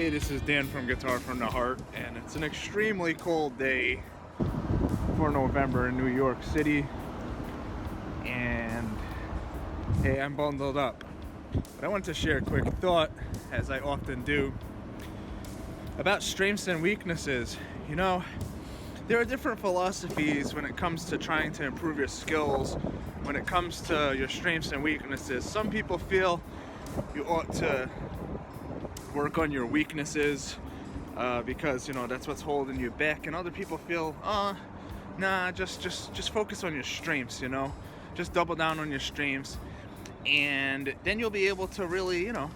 Hey, this is Dan from Guitar from the Heart, and it's an extremely cold day for November in New York City. And hey, I'm bundled up. But I want to share a quick thought, as I often do, about strengths and weaknesses. You know, there are different philosophies when it comes to trying to improve your skills, when it comes to your strengths and weaknesses. Some people feel you ought to work on your weaknesses because, you know, that's what's holding you back, and other people feel, nah, just focus on your strengths, you know, just double down on your strengths, and then you'll be able to really, you know,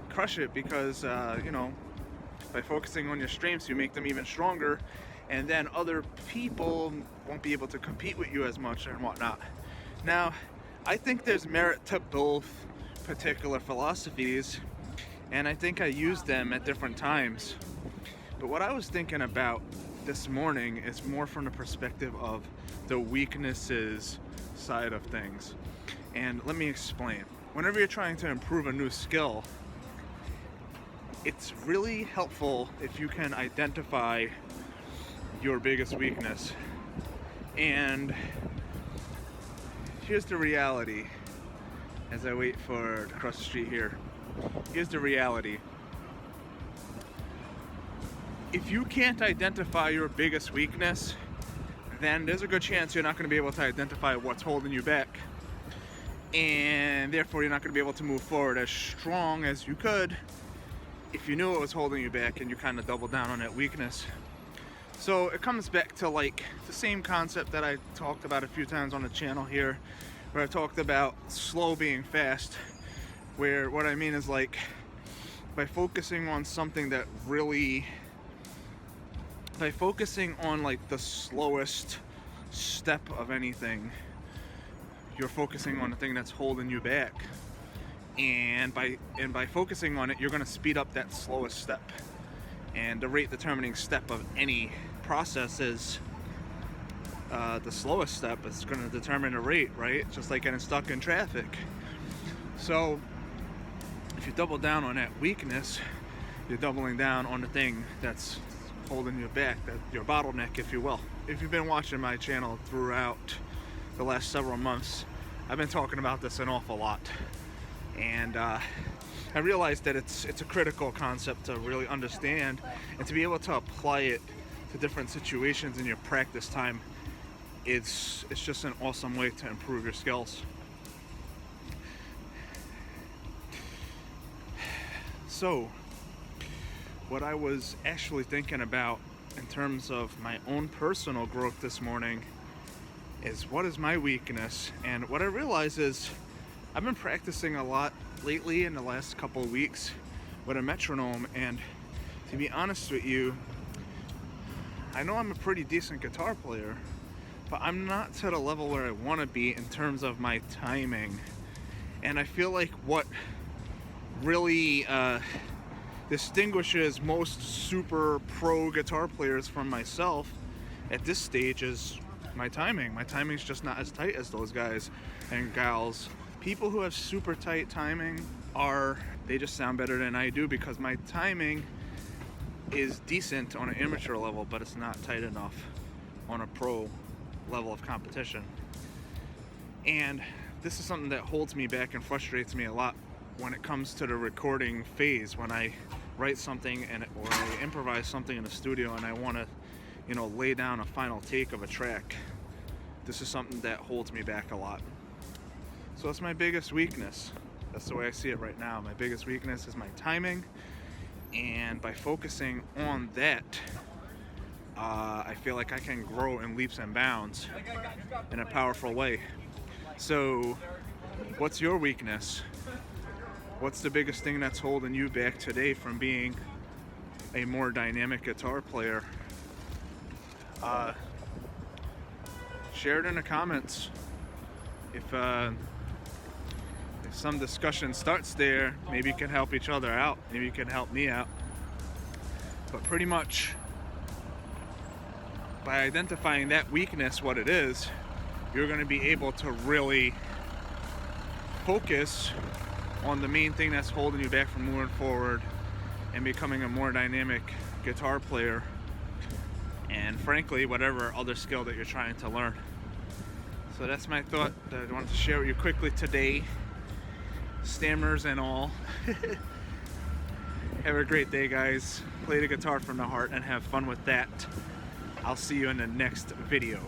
crush it, because you know, by focusing on your strengths, you make them even stronger, and then other people won't be able to compete with you as much and whatnot. Now, I think there's merit to both particular philosophies, and I think I use them at different times. But what I was thinking about this morning is more from the perspective of the weaknesses side of things. And let me explain. Whenever you're trying to improve a new skill, it's really helpful if you can identify your biggest weakness. And here's the reality, as I wait for to cross the street here. Here's the reality. If you can't identify your biggest weakness, then there's a good chance you're not going to be able to identify what's holding you back. And therefore, you're not going to be able to move forward as strong as you could if you knew what was holding you back and you kind of doubled down on that weakness. So it comes back to like the same concept that I talked about a few times on the channel here, where I talked about slow being fast. Where what I mean is, like, by focusing on something that really, by focusing on like the slowest step of anything, you're focusing on the thing that's holding you back. And by focusing on it, you're going to speed up that slowest step. And the rate determining step of any process is the slowest step. It's going to determine the rate, right? Just like getting stuck in traffic. So if you double down on that weakness, you're doubling down on the thing that's holding you back, that your bottleneck, if you will. If you've been watching my channel throughout the last several months, I've been talking about this an awful lot. And I realized that it's a critical concept to really understand, and to be able to apply it to different situations in your practice time. It's just an awesome way to improve your skills. So, what I was actually thinking about in terms of my own personal growth this morning is, what is my weakness? And what I realize is, I've been practicing a lot lately in the last couple of weeks with a metronome, and to be honest with you, I know I'm a pretty decent guitar player, but I'm not to the level where I want to be in terms of my timing. And I feel like what really distinguishes most super pro guitar players from myself at this stage is my timing. My timing's just not as tight as those guys and gals. People who have super tight timing they just sound better than I do, because my timing is decent on an amateur level, but it's not tight enough on a pro level of competition. And this is something that holds me back and frustrates me a lot when it comes to the recording phase, when I write something or I improvise something in the studio and I want to, you know, lay down a final take of a track. This is something that holds me back a lot. So that's my biggest weakness. That's the way I see it right now. My biggest weakness is my timing, and by focusing on that, I feel like I can grow in leaps and bounds in a powerful way. So, what's your weakness? What's the biggest thing that's holding you back today from being a more dynamic guitar player? Share it in the comments. If some discussion starts there, maybe you can help each other out. Maybe you can help me out. But pretty much, by identifying that weakness, what it is, you're going to be able to really focus on the main thing that's holding you back from moving forward and becoming a more dynamic guitar player, and frankly whatever other skill that you're trying to learn. So that's my thought that I wanted to share with you quickly today, stammers and all. Have a great day, guys. Play the guitar from the heart and have fun with that. I'll see you in the next video.